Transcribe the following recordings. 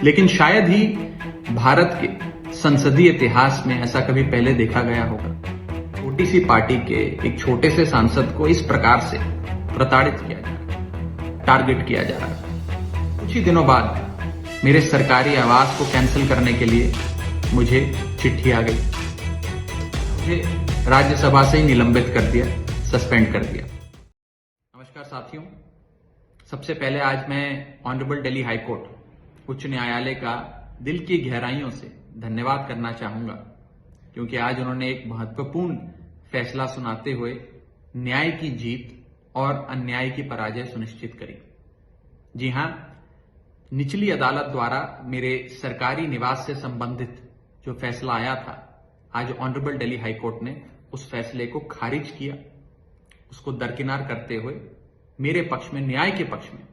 लेकिन शायद ही भारत के संसदीय इतिहास में ऐसा कभी पहले देखा गया होगा। छोटी सी पार्टी के एक छोटे से सांसद को इस प्रकार से प्रताड़ित किया जा रहा है, टारगेट किया जा रहा है। कुछ ही दिनों बाद मेरे सरकारी आवास को कैंसिल करने के लिए मुझे चिट्ठी आ गई। मुझे राज्यसभा से ही निलंबित कर दिया, सस्पेंड कर दिया। नमस्कार साथियों, सबसे पहले आज मैं ऑनरेबल दिल्ली हाई कोर्ट उच्च न्यायालय का दिल की गहराइयों से धन्यवाद करना चाहूंगा, क्योंकि आज उन्होंने एक महत्वपूर्ण फैसला सुनाते हुए न्याय की जीत और अन्याय की पराजय सुनिश्चित करी। जी हां, निचली अदालत द्वारा मेरे सरकारी निवास से संबंधित जो फैसला आया था, आज ऑनरेबल दिल्ली हाई कोर्ट ने उस फैसले को खारिज किया, उसको दरकिनार करते हुए मेरे पक्ष में, न्याय के पक्ष में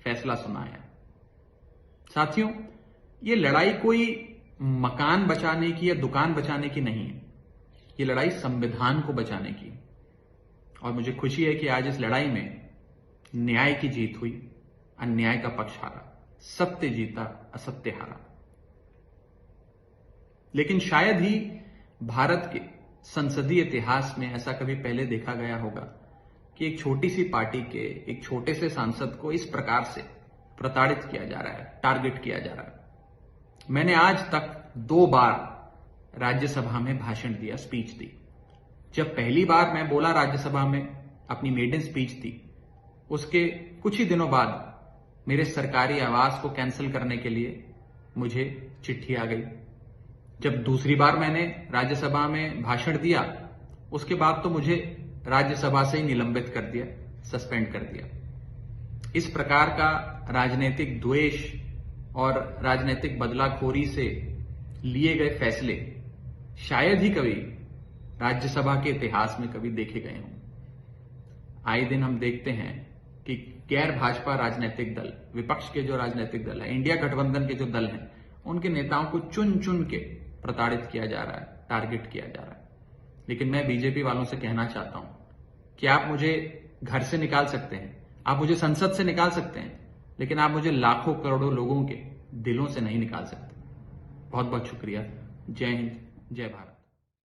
फैसला सुनाया। साथियों, ये लड़ाई कोई मकान बचाने की या दुकान बचाने की नहीं है, ये लड़ाई संविधान को बचाने की है। और मुझे खुशी है कि आज इस लड़ाई में न्याय की जीत हुई, अन्याय का पक्ष हारा, सत्य जीता, असत्य हारा। लेकिन शायद ही भारत के संसदीय इतिहास में ऐसा कभी पहले देखा गया होगा कि एक छोटी सी पार्टी के एक छोटे से सांसद को इस प्रकार से प्रताड़ित किया जा रहा है, टारगेट किया जा रहा है। मैंने आज तक 2 बार राज्यसभा में भाषण दिया, स्पीच दी। जब पहली बार मैं बोला राज्यसभा में, अपनी मेडन स्पीच दी, उसके कुछ ही दिनों बाद मेरे सरकारी आवास को कैंसिल करने के लिए मुझे चिट्ठी आ गई। जब दूसरी बार मैंने राज्यसभा में भाषण दिया, उसके बाद तो मुझे राज्यसभा से ही निलंबित कर दिया, सस्पेंड कर दिया। इस प्रकार का राजनीतिक द्वेष और राजनीतिक बदलाखोरी से लिए गए फैसले शायद ही कभी राज्यसभा के इतिहास में कभी देखे गए हों। आए दिन हम देखते हैं कि गैर भाजपा राजनीतिक दल, विपक्ष के जो राजनीतिक दल है, इंडिया गठबंधन के जो दल हैं, उनके नेताओं को चुन चुन के प्रताड़ित किया जा रहा है, टारगेट किया जा रहा है। लेकिन मैं बीजेपी वालों से कहना चाहता हूं कि आप मुझे घर से निकाल सकते हैं, आप मुझे संसद से निकाल सकते हैं, लेकिन आप मुझे लाखों करोड़ों लोगों के दिलों से नहीं निकाल सकते। बहुत बहुत शुक्रिया। जय हिंद, जय भारत।